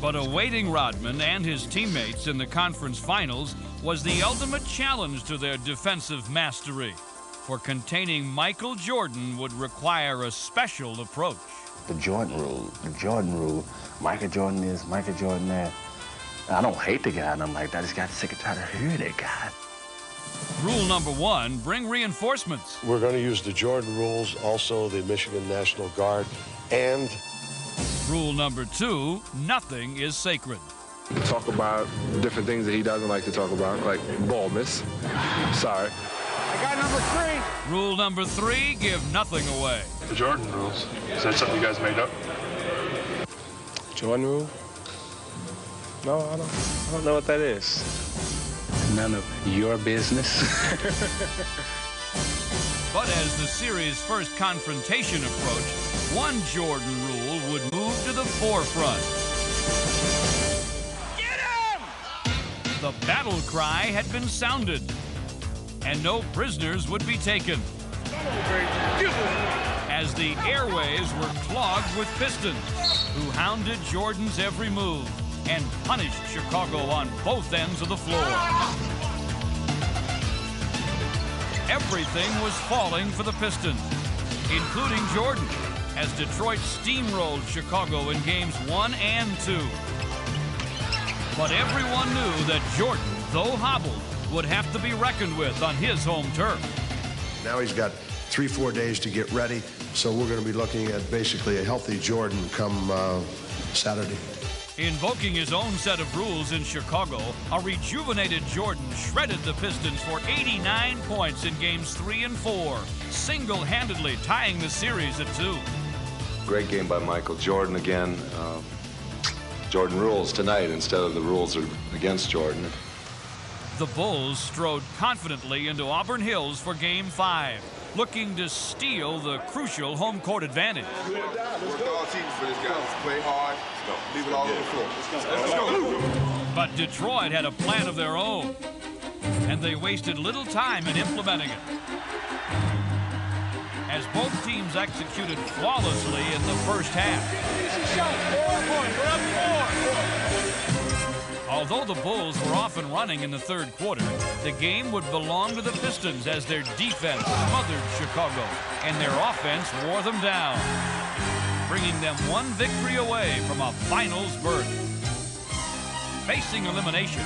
But awaiting Rodman and his teammates in the conference finals was the ultimate challenge to their defensive mastery. For containing Michael Jordan would require a special approach. The Jordan rule, Michael Jordan this, Michael Jordan that. I don't hate the guy and I'm like that. I just got sick and tired of hearing that guy. Rule number 1, bring reinforcements. We're going to use the Jordan rules, also the Michigan National Guard, and... Rule number 2, nothing is sacred. Talk about different things that he doesn't like to talk about, like baldness. Sorry. I got number 3. Rule number 3, give nothing away. The Jordan rules. Is that something you guys made up? Jordan rule? No, I don't know what that is. None of your business. But as the series' first confrontation approached, one Jordan rule would move to the forefront. Get him! The battle cry had been sounded, and no prisoners would be taken. As the airways were clogged with Pistons, who hounded Jordan's every move and punished Chicago on both ends of the floor. Everything was falling for the Pistons, including Jordan, as Detroit steamrolled Chicago in games 1 and 2. But everyone knew that Jordan, though hobbled, would have to be reckoned with on his home turf. Now he's got 3-4 days to get ready, so we're going to be looking at basically a healthy Jordan come Saturday. Invoking his own set of rules in Chicago, a rejuvenated Jordan shredded the Pistons for 89 points in games 3 and 4, single-handedly tying the series at 2. Great game by Michael Jordan again. Jordan rules tonight instead of the rules are against Jordan. The Bulls strode confidently into Auburn Hills for Game 5, looking to steal the crucial home court advantage. Work all season for this guy. Play hard. Leave it all on the floor. Let's go. But Detroit had a plan of their own, and they wasted little time in implementing it. As both teams executed flawlessly in the first half. Although the Bulls were off and running in the third quarter, the game would belong to the Pistons as their defense smothered Chicago and their offense wore them down, bringing them one victory away from a finals berth. Facing elimination,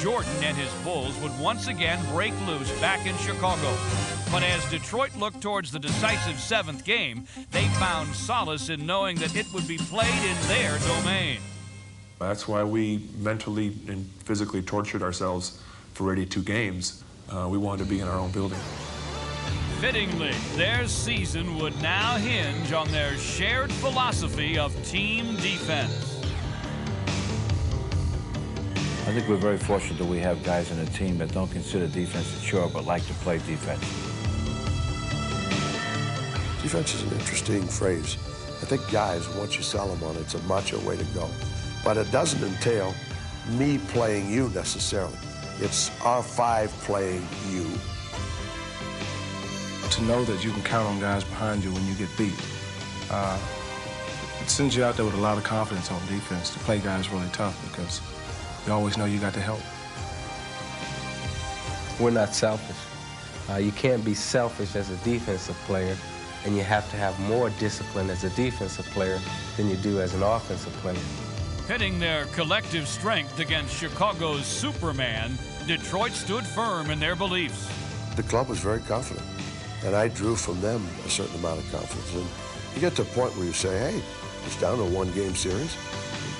Jordan and his Bulls would once again break loose back in Chicago. But as Detroit looked towards the decisive 7th game, they found solace in knowing that it would be played in their domain. That's why we mentally and physically tortured ourselves for 82 games. We wanted to be in our own building. Fittingly, their season would now hinge on their shared philosophy of team defense. I think we're very fortunate that we have guys in the team that don't consider defense a chore, but like to play defense. Defense is an interesting phrase. I think guys, once you sell them on it, it's a macho way to go. But it doesn't entail me playing you necessarily. It's our 5 playing you. To know that you can count on guys behind you when you get beat. It sends you out there with a lot of confidence on defense to play guys really tough because you always know you got the help. We're not selfish. You can't be selfish as a defensive player, and you have to have more discipline as a defensive player than you do as an offensive player. Pitting their collective strength against Chicago's Superman, Detroit stood firm in their beliefs. The club was very confident, and I drew from them a certain amount of confidence. And you get to a point where you say, hey, it's down to a 1-game series.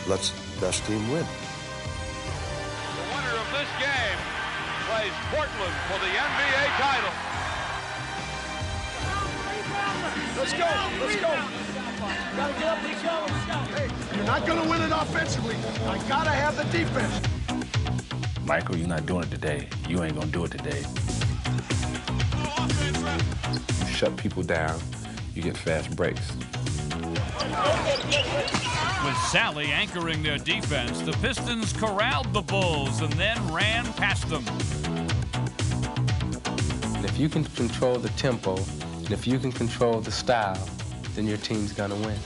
Let's best team win. The winner of this game plays Portland for the NBA title. Let's go, let's go. Gotta get up and go. Hey, you're not gonna win it offensively. I gotta have the defense. Michael, you're not doing it today. You ain't gonna do it today. You shut people down, you get fast breaks. With Sally anchoring their defense, the Pistons corralled the Bulls and then ran past them. And if you can control the tempo, and if you can control the style, then your team's gonna win.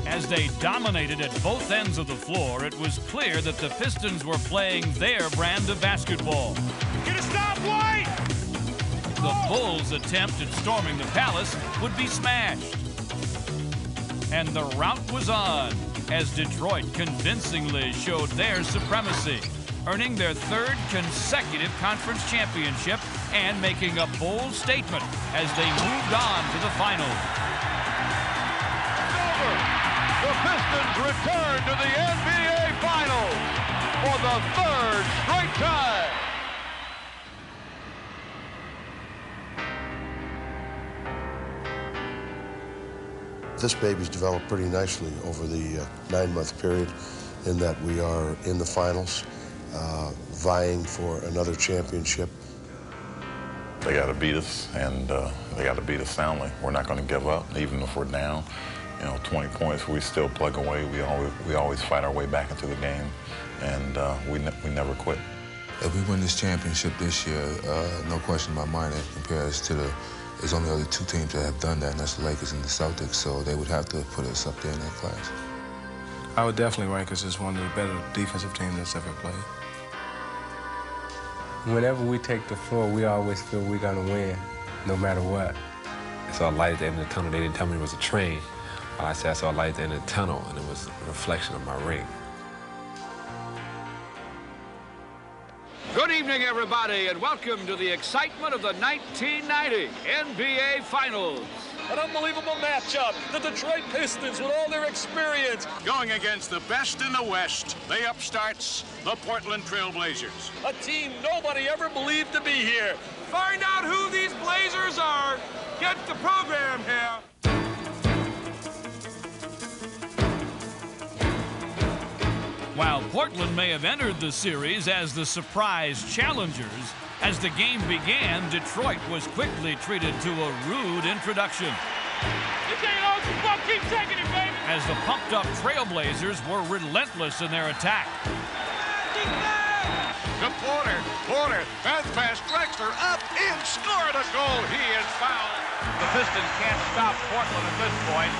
As they dominated at both ends of the floor, it was clear that the Pistons were playing their brand of basketball. Get a stop, White! The Bulls' attempt at storming the Palace would be smashed. And the rout was on as Detroit convincingly showed their supremacy, earning their third consecutive conference championship and making a bold statement as they moved on to the finals. The Pistons return to the NBA Finals for the third straight time. This baby's developed pretty nicely over the 9-month period in that we are in the finals, vying for another championship. They got to beat us, and they got to beat us soundly. We're not going to give up, even if we're down. 20 points, we still plug away. We always fight our way back into the game, and we never quit. If we win this championship this year, no question in my mind, it compares to there's only other two teams that have done that, and that's the Lakers and the Celtics, so they would have to put us up there in that class. I would definitely rank us as one of the better defensive teams that's ever played. Whenever we take the floor, we always feel we're going to win, no matter what. I saw a light at the end of the tunnel. They didn't tell me it was a train. But I said I saw a light at the end of the tunnel, and it was a reflection of my ring. Good evening, everybody, and welcome to the excitement of the 1990 NBA Finals. An unbelievable matchup. The Detroit Pistons, with all their experience, going against the best in the West, the upstarts, the Portland Trail Blazers. a team nobody ever believed to be here. Find out who these Blazers are. Get the program here. While Portland may have entered the series as the surprise challengers, as the game began, Detroit was quickly treated to a rude introduction. Keep taking it, baby. As the pumped-up Trailblazers were relentless in their attack. To Porter. Porter. Pass pass. Drexler up in. Scored a goal. He is fouled. The Pistons can't stop Portland at this point.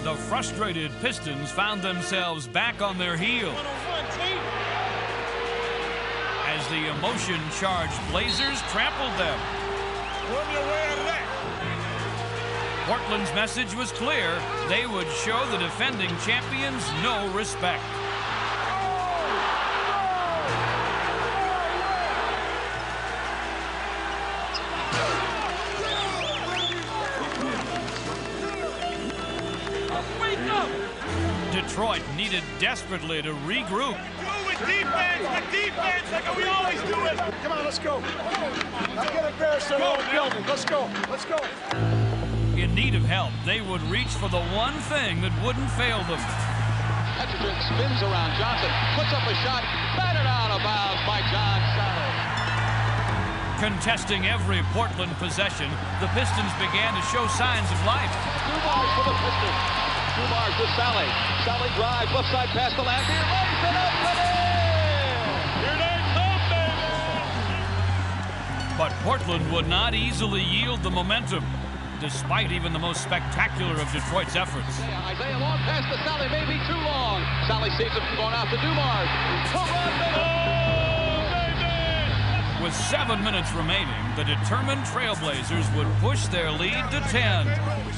The frustrated Pistons found themselves back on their heels as the emotion-charged Blazers trampled them. Portland's message was clear. They would show the defending champions no respect. Detroit needed desperately to regroup. With defense, like we always do it. Come on, let's go. Now get embarrassed in our own building. Let's go. In need of help, they would reach for the one thing that wouldn't fail them. Hutchinson spins around Johnson, puts up a shot, batted out of bounds by John Sally. Contesting every Portland possession, the Pistons began to show signs of life. 2 balls for the Pistons. 2 bars with Sally. Sally drives left side past the left. He lays it up and in. Here they come, baby. But Portland would not easily yield the momentum, despite even the most spectacular of Detroit's efforts. Isaiah long pass to Sally, maybe too long. Sally saves it from going out to Dumars. With 7 minutes remaining, the determined Trailblazers would push their lead to 10.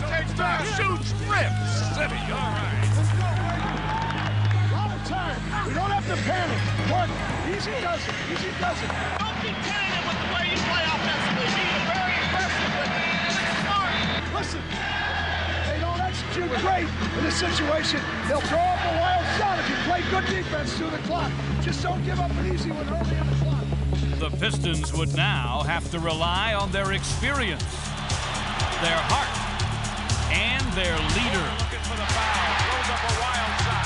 Takes down, shoots, rips. City, all right. All the time. We don't have to panic. Work. Easy does it. Don't be kidding with the way you play offensively. He's very impressive with it. Smart. Listen, they don't execute great in this situation. They'll throw up a wild shot if you play good defense through the clock. Just don't give up an easy one early in the clock. The Pistons would now have to rely on their experience, their heart, and their leader. Looking for the foul. Throws up a wild shot.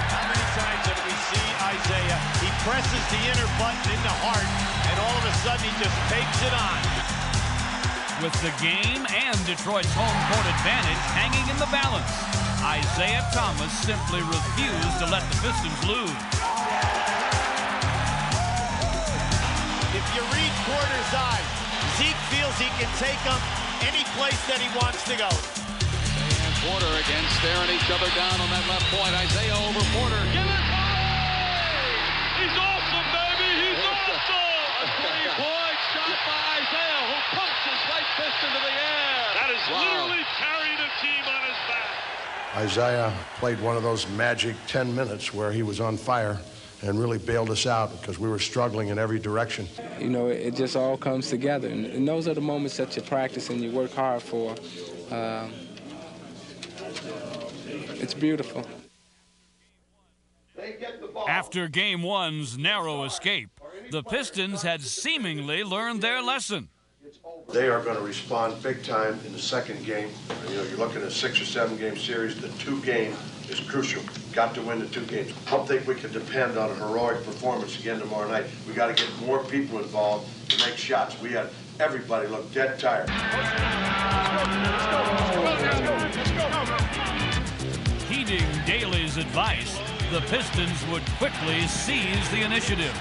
How many times have we seen Isaiah? He presses the inner button in the heart, and all of a sudden he just takes it on. With the game and Detroit's home court advantage hanging in the balance, Isaiah Thomas simply refused to let the Pistons lose. If you read Porter's eye, Zeke feels he can take him any place that he wants to go. And Porter again staring each other down on that left point. Isaiah over Porter. Give it to Ray! He's awesome, baby! He's awesome! A three-point shot by Isaiah, who pumps his right fist into the air. That has literally carried a team on his back. Isaiah played one of those magic 10 minutes where he was on fire and really bailed us out because we were struggling in every direction. You know, it just all comes together. And those are the moments that you practice and you work hard for. It's beautiful. After Game 1's narrow escape, the Pistons had seemingly learned their lesson. They are going to respond big time in the second game. You know, you're looking at a 6 or 7 game series. The 2 game is crucial. Got to win the 2 games. I don't think we can depend on a heroic performance again tomorrow night. We got to get more people involved to make shots. We had everybody look dead tired. Heeding Daly's advice, the Pistons would quickly seize the initiative.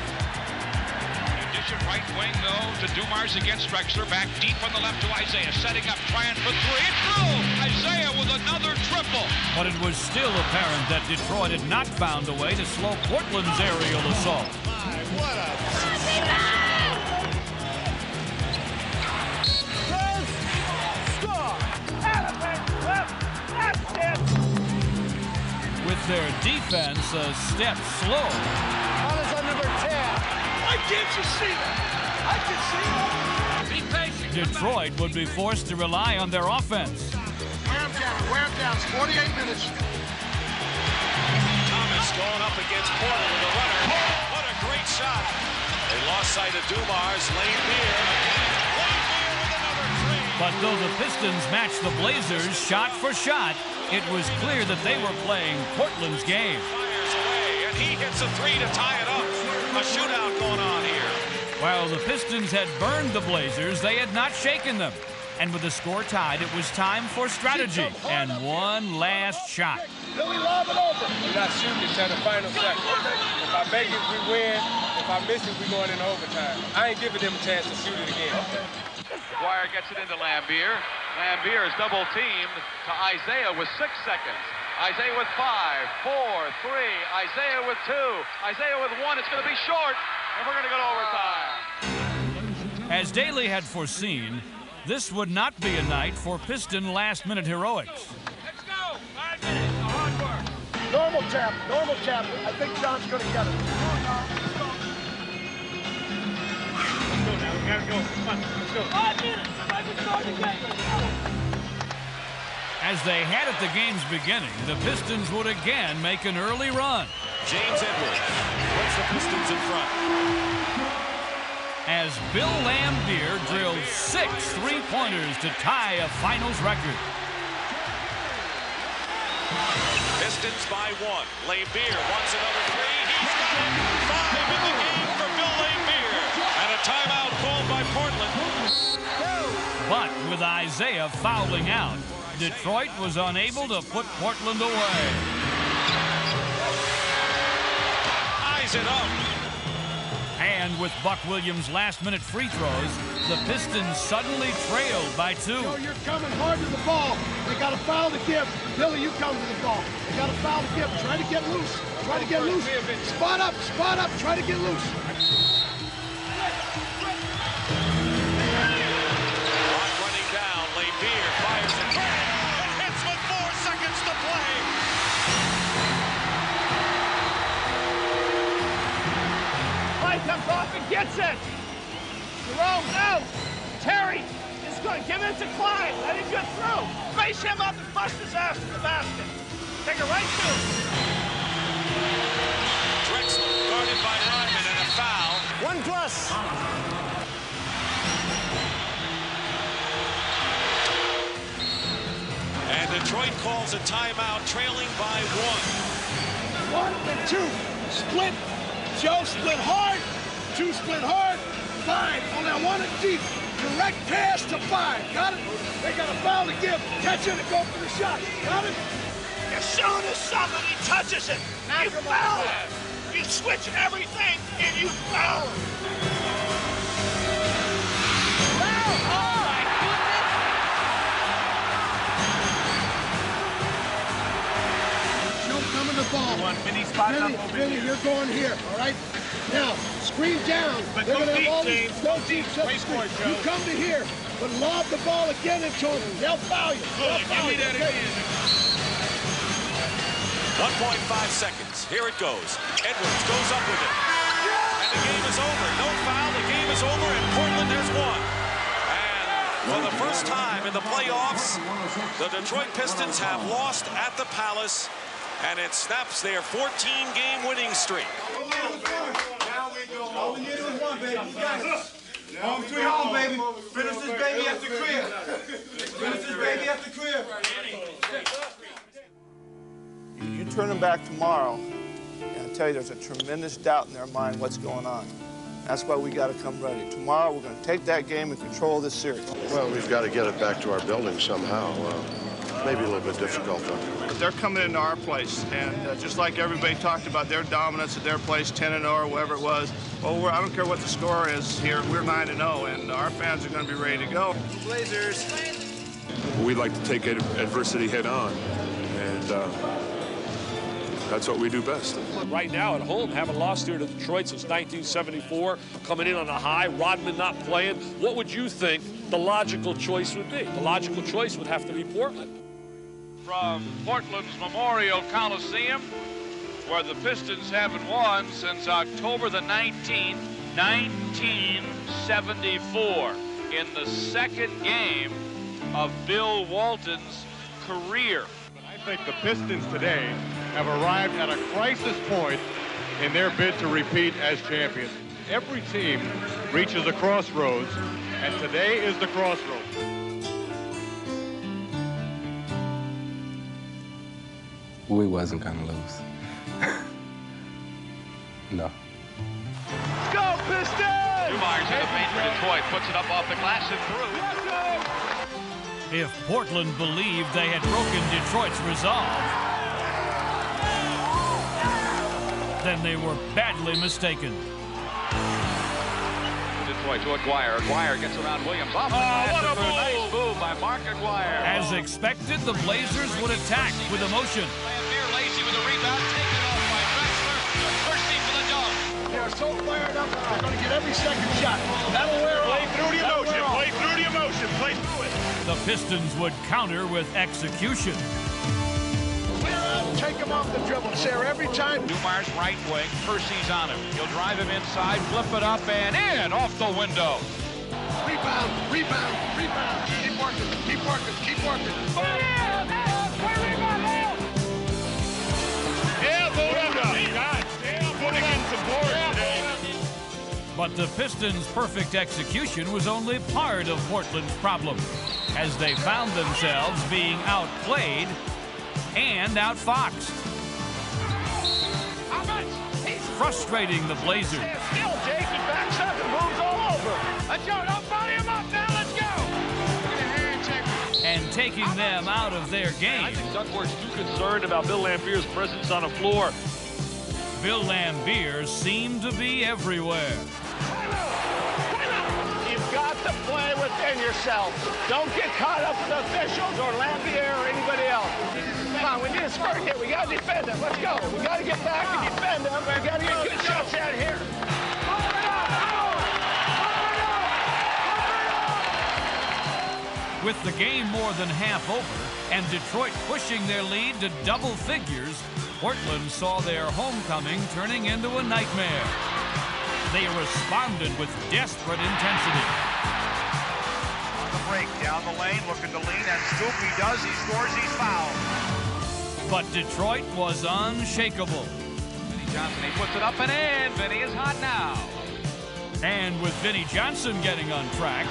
Right wing, though, to Dumars against Drexler. Back deep on the left to Isaiah. Setting up, trying for 3. It's through! Isaiah with another triple. But it was still apparent that Detroit had not found a way to slow Portland's aerial assault. What a... With their defense a step slow. Why can't you see that? I can see that. Be patient. Detroit would be forced to rely on their offense. Wear him down. It's 48 minutes. Thomas going up against Porter with a runner. What a great shot. They lost sight of Dumars. Lane Beer with another 3. But though the Pistons matched the Blazers shot for shot, it was clear that they were playing Portland's game. Fires away, and he hits a 3 to tie it up. A shootout going on here. While the Pistons had burned the Blazers, they had not shaken them. And with the score tied, it was time for strategy and one last shot. Billy, lob it over. We're not shooting until the final second. If I make it, we win. If I miss it, we're going into overtime. I ain't giving them a chance to shoot it again. Dwyer gets it into Lambier. Lambier is double teamed to Isaiah with 6 seconds. Isaiah with 5, 4, 3. Isaiah with 2. Isaiah with 1. It's going to be short, and we're going to go to overtime. As Daly had foreseen, this would not be a night for Piston last-minute heroics. Let's go. 5 minutes. Hard work. Normal tap. I think John's going to get it. Let's go now. We got to go. Come on. Let's go. 5 minutes. Right before the game. As they had at the game's beginning, the Pistons would again make an early run. James Edwards puts the Pistons in front. As Bill Lambier drilled 6 3-pointers to tie a finals record. Pistons by 1. Lambier wants another 3. He's got it. 5 in the game for Bill Lambier. And a timeout called by Portland. But with Isaiah fouling out, Detroit was unable to put Portland away. Eyes it up. And with Buck Williams' last-minute free throws, the Pistons suddenly trailed by 2. You're coming hard to the ball. They got a foul to give. Billy, you come to the ball. They got a foul to give. Try to get loose. Spot up. Try to get loose. Clock running down. Lambier fires it. It hits with 4 seconds to play. Right comes off and gets it. Jerome, no. Terry is going to give it to Clyde. Let him get through. Face him up and bust his ass to the basket. Take it right to him. Drexler guarded by Ryman and a foul. 1+. And Detroit calls a timeout, trailing by 1. 1 and 2. Split. Joe split hard. 2 split hard. 5. On that 1 and deep. Direct pass to 5. Got it? They got a foul to give. Catch it and go for the shot. Got it? As soon as somebody touches it, you foul it. You switch everything and you foul it. Foul! Oh my goodness! Vinny, you're going here, all right? Now, screen down. But They're go going to have all deep, these James. Go go deep. deep. Wait for it, Joe. You come to here, but lob the ball again into them. They'll foul you. They'll foul you. Okay? 1.5 seconds. Here it goes. Edwards goes up with it. And the game is over. No foul. The game is over. In Portland, there's one. And for the first time in the playoffs, the Detroit Pistons have lost at the Palace, and it snaps their 14-game winning streak. All we need is one, baby. You got it. Home sweet home, baby. Finish this baby at the crib. Finish this baby at the crib. You turn them back tomorrow, and I tell you, there's a tremendous doubt in their mind what's going on. That's why we got to come ready. Tomorrow, we're going to take that game and control this series. Well, we've got to get it back to our building somehow. Maybe a little bit difficult, though. But they're coming into our place, and just like everybody talked about their dominance at their place, 10-0 or whatever it was, well, I don't care what the score is here, we're 9-0, and our fans are going to be ready to go. Blazers. We like to take adversity head on, and that's what we do best. Right now at home, haven't lost here to Detroit since 1974, coming in on a high, Rodman not playing. What would you think the logical choice would be? The logical choice would have to be Portland. From Portland's Memorial Coliseum, where the Pistons haven't won since October the 19th, 1974, in the second game of Bill Walton's career. I think the Pistons today have arrived at a crisis point in their bid to repeat as champions. Every team reaches a crossroads, and today is the crossroads. We wasn't gonna lose. No. Go Pistons! Dumars in the paint for Detroit, puts it up off the glass and through. If Portland believed they had broken Detroit's resolve, then they were badly mistaken. Detroit to Aguirre. Aguirre gets around Williams. Off the glass and through. Nice move by Mark Aguirre. As expected, the Blazers would attack with emotion. Lambier Lacey with a rebound, taken off by Drexler. Percy for the dunk. They're so fired up, they're going to get every second shot. That'll wear off. Play through the emotion. Play through the emotion. Play through it. The Pistons would counter with execution. Take him off the dribble, Sarah, every time. Dumars right wing. Percy's on him. He'll drive him inside, flip it up and in, off the window. Rebound, rebound, rebound. Keep working, keep working, keep working. Yeah, vote up. God damn, putting in some boards today. But the Pistons' perfect execution was only part of Portland's problem, as they found themselves being outplayed and outfoxed, frustrating the Blazers. Still, Jake, he backs up and moves all over. Let's go, don't body him up now, let's go. And taking them out of their game. I think Duckworth's too concerned about Bill Lambier's presence on the floor. Bill Lambier seemed to be everywhere. You've got to play within yourself. Don't get caught up with officials or Lambier or anybody else. Come on, we need a squirt here. We got to defend them. Let's go. We got to get back and defend them. We got to get good shots out here. With the game more than half over and Detroit pushing their lead to double figures, Portland saw their homecoming turning into a nightmare. They responded with desperate intensity. The break down the lane, looking to lean, and scoop. He does. He scores. He's fouled. But Detroit was unshakable. Vinny Johnson, he puts it up and in. Vinny is hot now. And with Vinny Johnson getting on track,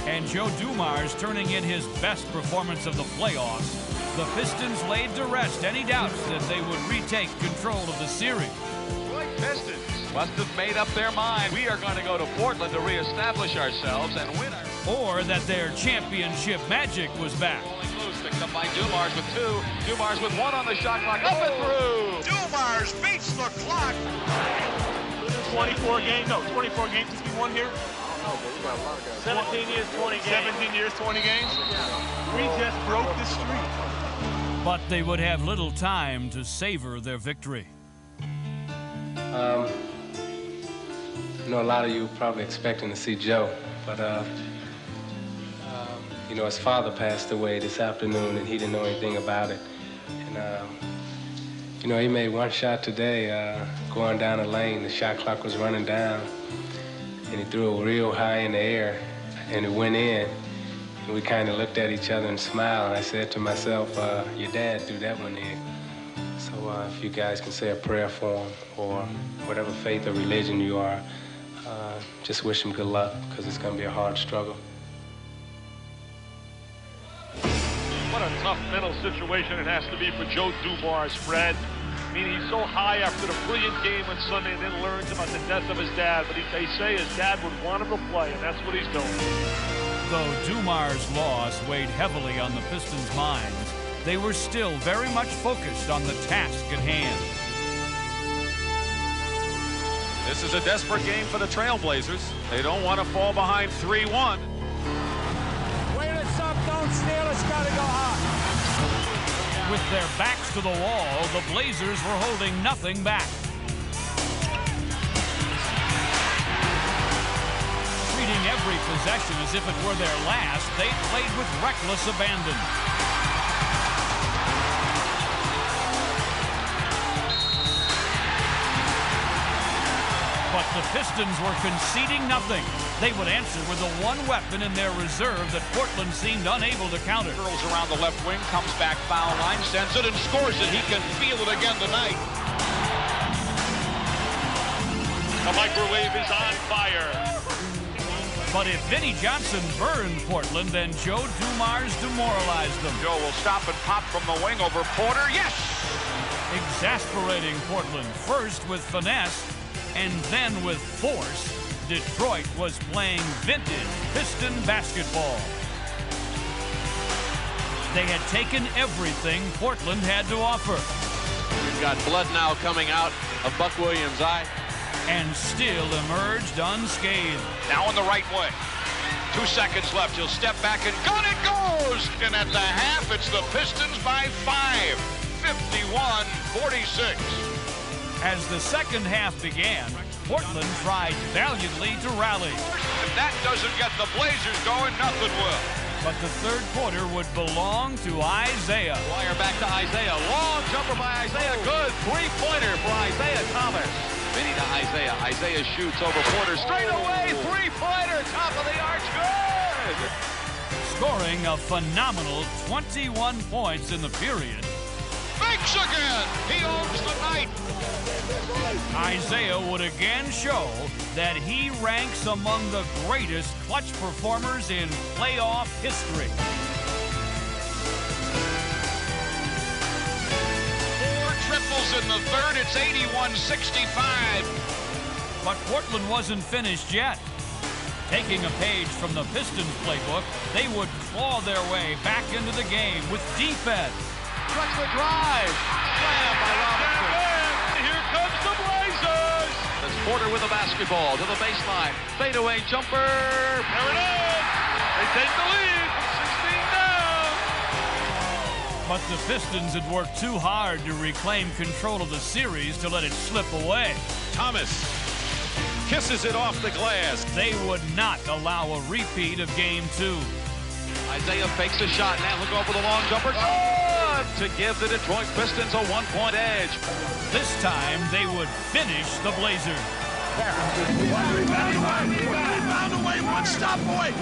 and Joe Dumars turning in his best performance of the playoffs, the Pistons laid to rest any doubts that they would retake control of the series. Pistons must have made up their mind. We are going to go to Portland to reestablish ourselves and win our... Or that their championship magic was back. Loose, picked up by Dumars with two. Dumars with one on the shot clock. Up and through. Dumars beats the clock. 24 games since we won here. 17 years, 20 games. 17 years, 20 games. We just broke the streak. But they would have little time to savor their victory. I know a lot of you probably expecting to see Joe, but you know, his father passed away this afternoon and he didn't know anything about it. And you know, he made one shot today going down the lane. The shot clock was running down and he threw it real high in the air and it went in. And we kind of looked at each other and smiled. And I said to myself, your dad threw that one in. So if you guys can say a prayer for him or whatever faith or religion you are, just wish him good luck because it's going to be a hard struggle. What a tough mental situation it has to be for Joe Dumars, Fred. I mean, he's so high after the brilliant game on Sunday and then learns about the death of his dad. But they say his dad would want him to play, and that's what he's doing. Though Dumars' loss weighed heavily on the Pistons' minds, they were still very much focused on the task at hand. This is a desperate game for the Trailblazers. They don't want to fall behind 3-1. Wait a up, don't steal, it's got to go hot. With their backs to the wall, the Blazers were holding nothing back. Treating every possession as if it were their last, they played with reckless abandon. But the Pistons were conceding nothing. They would answer with the one weapon in their reserve that Portland seemed unable to counter. Curls around the left wing, comes back foul line, sends it and scores it. He can feel it again tonight. The microwave is on fire. But if Vinnie Johnson burned Portland, then Joe Dumars demoralized them. Joe will stop and pop from the wing over Porter. Yes! Exasperating Portland, first with finesse and then with force. Detroit was playing vintage Piston basketball. They had taken everything Portland had to offer. You've got blood now coming out of Buck Williams' eye. And still emerged unscathed. Now on the right wing. 2 seconds left. He'll step back and gun it goes! And at the half, it's the Pistons by 5. 51-46. As the second half began, Portland tried valiantly to rally. If that doesn't get the Blazers going, nothing will. But the third quarter would belong to Isaiah. Wire back to Isaiah. Long jumper by Isaiah. Good three-pointer for Isaiah Thomas. Vinny to Isaiah. Isaiah shoots over Porter. Straight away. Three-pointer. Top of the arch. Good. Scoring a phenomenal 21 points in the period. Makes again. He owns the night. Isaiah would again show that he ranks among the greatest clutch performers in playoff history. 4 triples in the third. It's 81-65. But Portland wasn't finished yet. Taking a page from the Pistons playbook, they would claw their way back into the game with defense. Trucks the drive. Slam by Robinson. Here comes the Blazers. That's Porter with the basketball to the baseline. Fadeaway jumper. There it is. They take the lead. 16 down. But the Pistons had worked too hard to reclaim control of the series to let it slip away. Thomas kisses it off the glass. They would not allow a repeat of Game 2. Isaiah fakes a shot. Now he'll go for the long jumper. Good! To give the Detroit Pistons a 1-point edge. This time, they would finish the Blazers. One rebound away, one stop away.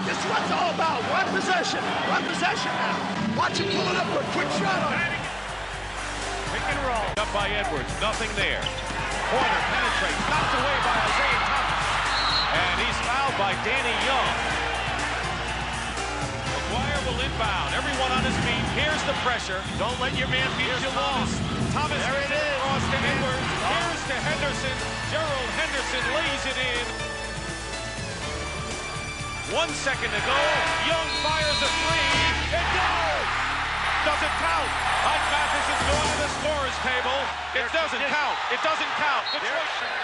This is what it's all about. One possession now. Watch him pull it up for a quick shot on it. Pick and roll. Up by Edwards. Nothing there. Porter penetrates. Knocked away by Isaiah Thomas. And he's fouled by Danny Young. McGuire will inbound. Everyone on his feet. Here's the pressure. Don't let your man beat you long. Thomas there it is. Across to Edwards. Here's to Henderson. Gerald Henderson lays it in. 1 second to go. Young fires a three. It goes. Doesn't count. Mike Mathis is going to the scorer's table. It doesn't count. It doesn't count.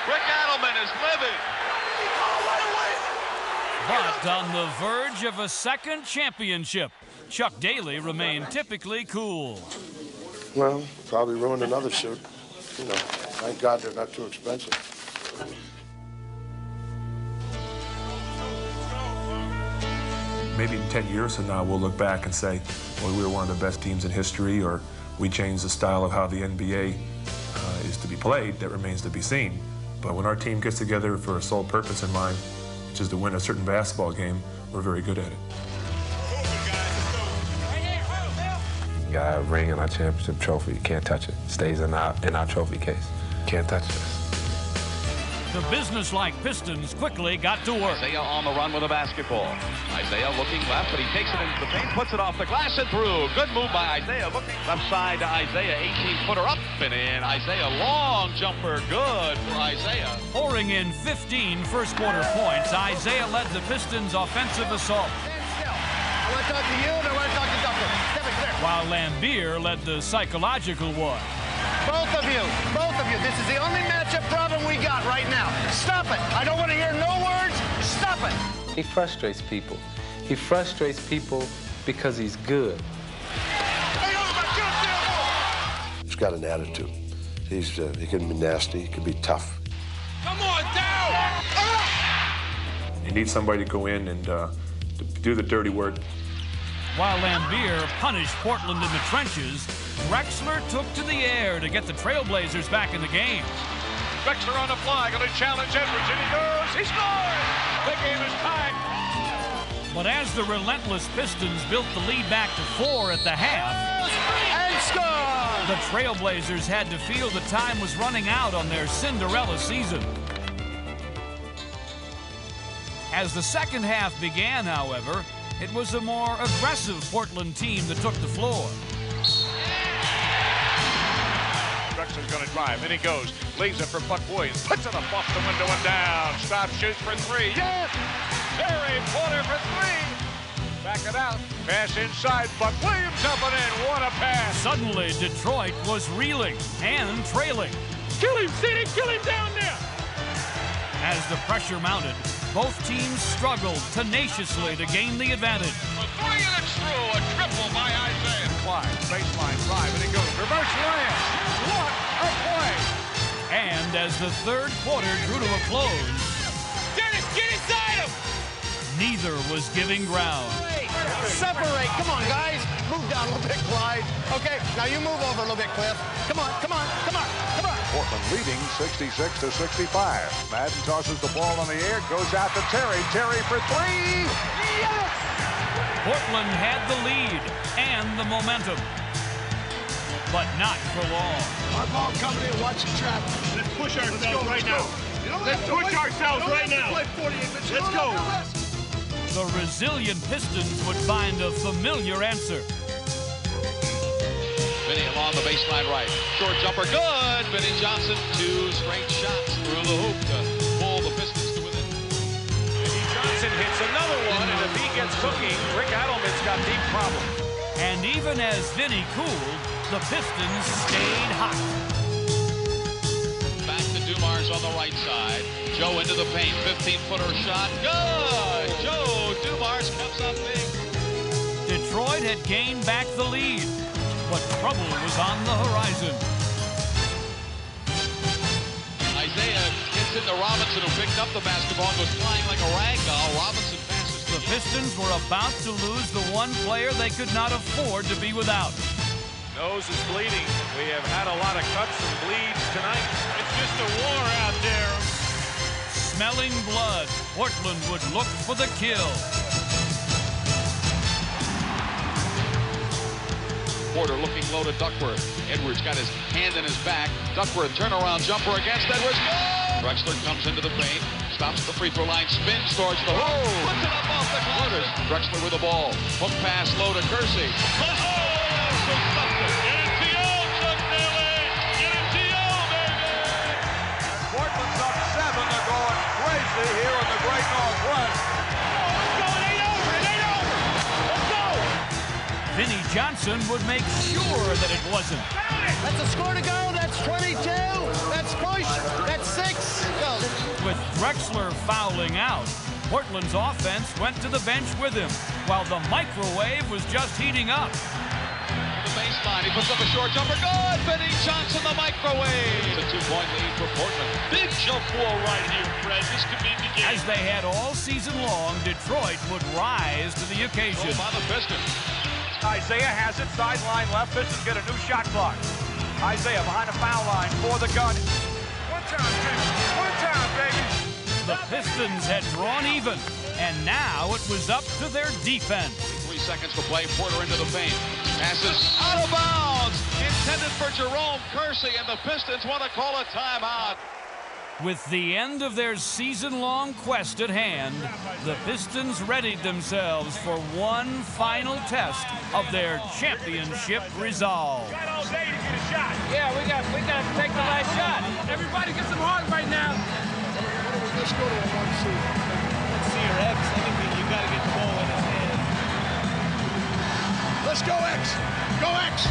Rick Adelman is living. But on the verge of a second championship, Chuck Daly remained typically cool. Well, probably ruined another suit. You know, thank God they're not too expensive. Maybe 10 years from now, we'll look back and say, well, we were one of the best teams in history, or we changed the style of how the NBA is to be played. That remains to be seen. But when our team gets together for a sole purpose in mind, which is to win a certain basketball game, we're very good at it. We got a ring in our championship trophy. Can't touch it. Stays in our trophy case. Can't touch this. The businesslike Pistons quickly got to work. Isaiah on the run with a basketball. Isaiah looking left, but he takes it into the paint, puts it off the glass and through. Good move by Isaiah. Looking left side to Isaiah. 18-footer up and in. Isaiah, long jumper. Good for Isaiah. Pouring in 15 first-quarter points, Isaiah led the Pistons' offensive assault. I want to talk to you, and I want to talk to Duncan. Step it clear. While Lambier led the psychological one. Both of you. This is the only matchup problem we got right now. Stop it. I don't want to hear no words. Stop it. He frustrates people. He frustrates people because he's good. He's got an attitude. He can be nasty. He can be tough. Come on, down. You need somebody to go in and to do the dirty work. While Lambier punished Portland in the trenches, Drexler took to the air to get the Trailblazers back in the game. Drexler on the fly, going to challenge Edwards, and he goes, he scores! The game is tied. But as the relentless Pistons built the lead back to 4 at the half, And score! the Trailblazers had to feel the time was running out on their Cinderella season. As the second half began, however, it was a more aggressive Portland team that took the floor. Drexler's going to drive, and he goes. Leaves it for Buck Williams. Puts it up off the window and down. Stop, shoots for 3. Yes! Terry Porter for 3. Back it out. Pass inside. Buck Williams up and in. What a pass. Suddenly, Detroit was reeling and trailing. Kill him, City! Kill him down there! As the pressure mounted, both teams struggled tenaciously to gain the advantage. A 3 and it's through. A triple by Isaiah. Clyde, baseline drive, and he goes. Reverse layup. What a play. And as the third quarter drew to a close, Dennis, get inside him! neither was giving ground. Separate. Come on, guys. Move down a little bit, Clyde. Okay, now you move over a little bit, Cliff. Come on. Portland leading 66-65. Madden tosses the ball on the air, goes out to Terry. Terry for 3. Yes! Portland had the lead and the momentum, but not for long. Our ball coming in, watch the trap. Let's push ourselves right now. Let's push ourselves right now. Let's go. The resilient Pistons would find a familiar answer. Vinny along the baseline right. Short jumper, good. Vinny Johnson, 2 straight shots through the hoop to pull the Pistons to within. Vinny Johnson hits another one, and if he gets cooking, Rick Adelman's got deep problems. And even as Vinny cooled, the Pistons stayed hot. Back to Dumars on the right side. Joe into the paint. 15-footer shot. Good. Joe Dumars comes up big. Detroit had gained back the lead, but trouble was on the horizon. Isaiah gets into Robinson, who picked up the basketball and was flying like a rag doll. Robinson passes to The Pistons were about to lose the one player they could not afford to be without. Nose is bleeding. We have had a lot of cuts and bleeds tonight. It's just a war out there. Smelling blood, Portland would look for the kill. Porter looking low to Duckworth. Edwards got his hand in his back. Duckworth turnaround jumper against Edwards. Goal! Drexler comes into the paint. Stops at the free throw line. Spins towards the hoop. Puts it up off the corners. Drexler with the ball. Hook pass low to Kersey. Portland's up 7. They're going crazy here in the great Northwest. Vinny Johnson would make sure that it wasn't. That's a score to go. That's 22. That's push. That's 6. Go. With Drexler fouling out, Portland's offense went to the bench with him, while the microwave was just heating up. The baseline, he puts up a short jumper. Good! Vinny Johnson, the microwave. It's a 2-point lead for Portland. Big jump ball right here, Fred. This could be the game. As they had all season long, Detroit would rise to the occasion. By the Pistons. Isaiah has it, sideline left. Pistons get a new shot clock. Isaiah behind the foul line for the gun. One time, baby. One time, baby. The Pistons had drawn even, and now it was up to their defense. 3 seconds to play. Porter into the paint. Passes out of bounds. Intended for Jerome Kersey, and the Pistons want to call a timeout. With the end of their season-long quest at hand, the Pistons readied themselves for one final test of their championship resolve. Got all day to get a shot. Yeah, we got to take the last shot. Everybody get some heart right now. Let's go to a 1-2. Let's see your X. Anything, you got to get the ball in his hand. Let's go, X. Go, X.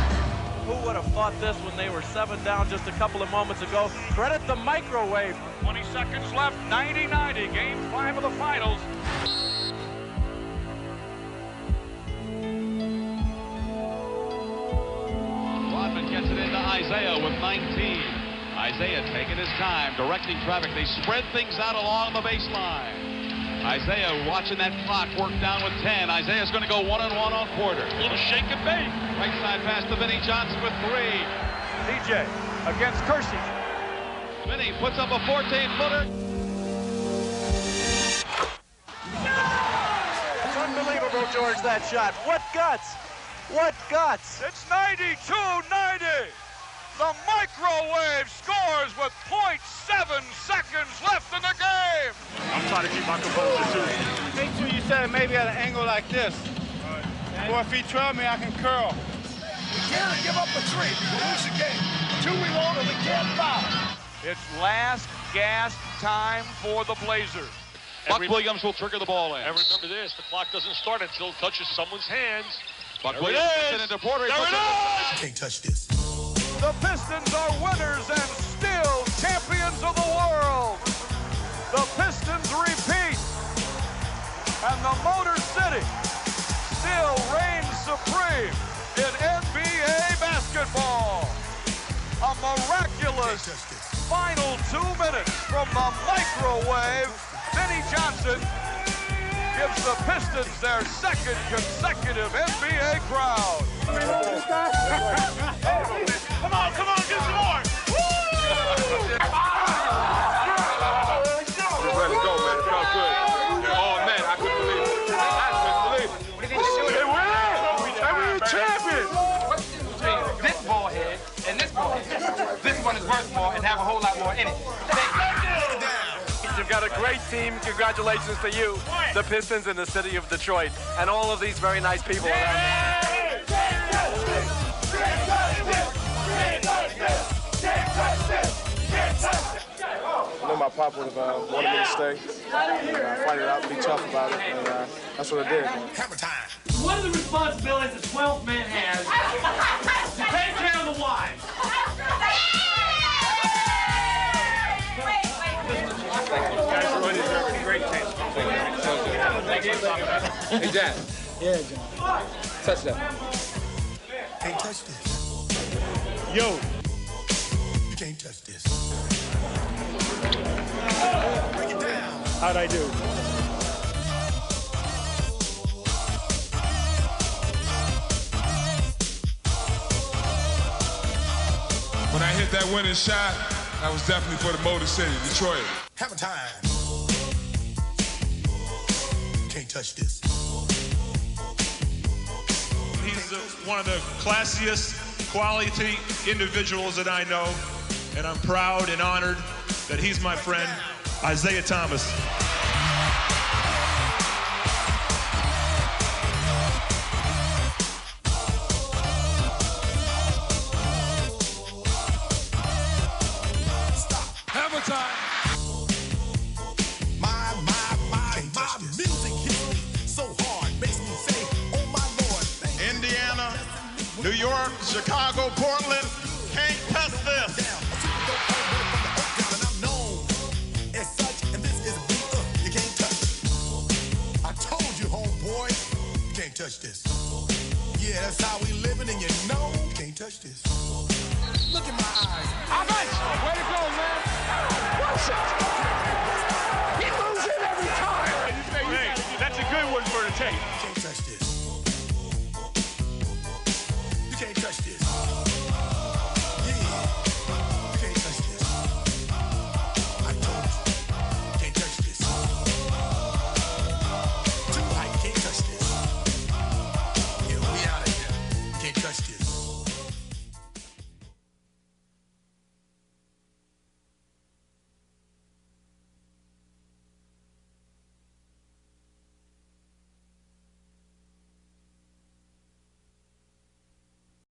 Who would have thought this when they were 7 down just a couple of moments ago? Credit the microwave. 20 seconds left, 90-90, game 5 of the finals. Rodman gets it into Isaiah with 19. Isaiah taking his time, directing traffic. They spread things out along the baseline. Isaiah watching that clock work down with 10. Isaiah's going to go 1-on-1 on Porter. A little shake and bake. Right side pass to Vinny Johnson with 3. DJ against Kersey. Vinny puts up a 14-footer. It's unbelievable, George, that shot. What guts? What guts? It's 92-90. The microwave scores with 0.7 seconds left in the game. I'm trying to keep my composure, too. Make sure you set it maybe at an angle like this. Or if he trail me, I can curl. We can't give up a 3. We lose the game. 2 we won't, and we can't foul. It's last gasp time for the Blazers. Buck Williams will trigger the ball in. And remember this, the clock doesn't start until it touches someone's hands. Buck Williams gets it into Porter. There it is! Can't touch this. The Pistons are winners and still champions of the world. The Pistons repeat. And the Motor City still reigns supreme in NBA basketball. A miraculous final 2 minutes from the microwave. Vinny Johnson gives the Pistons their second consecutive NBA crown. Come on, get some more. Just let it go, man. It felt good. Oh, man, I couldn't believe it. I couldn't believe it. They win! And we're champions! This ball head and this ball head. This one is worth more and have a whole lot more in it. You've got a great team. Congratulations to you, the Pistons in the city of Detroit, and all of these very nice people around here. I know my pop would have wanted me to stay, fight it out, be tough about it, and that's what I did. Hammer time. One of the responsibilities the 12th man has is to take care of the wives. Guys really deserve a great taste. Hey, Dad. Yeah, John. Touch that. Can't touch this. Yo. You can't touch this. Break it down. How'd I do? When I hit that winning shot, that was definitely for the Motor City, Detroit. Hammer time. Can't touch this. He's one of the classiest quality individuals that I know, and I'm proud and honored that he's my friend, Isaiah Thomas. Hammer time. My music hits me so hard, makes me say, oh my Lord. Indiana, New York, Chicago, Portland, can't touch this. You can't touch this. Yeah, that's how we living, and you know you can't touch this. Look in my eyes. Offense! Way to go, man! What's it?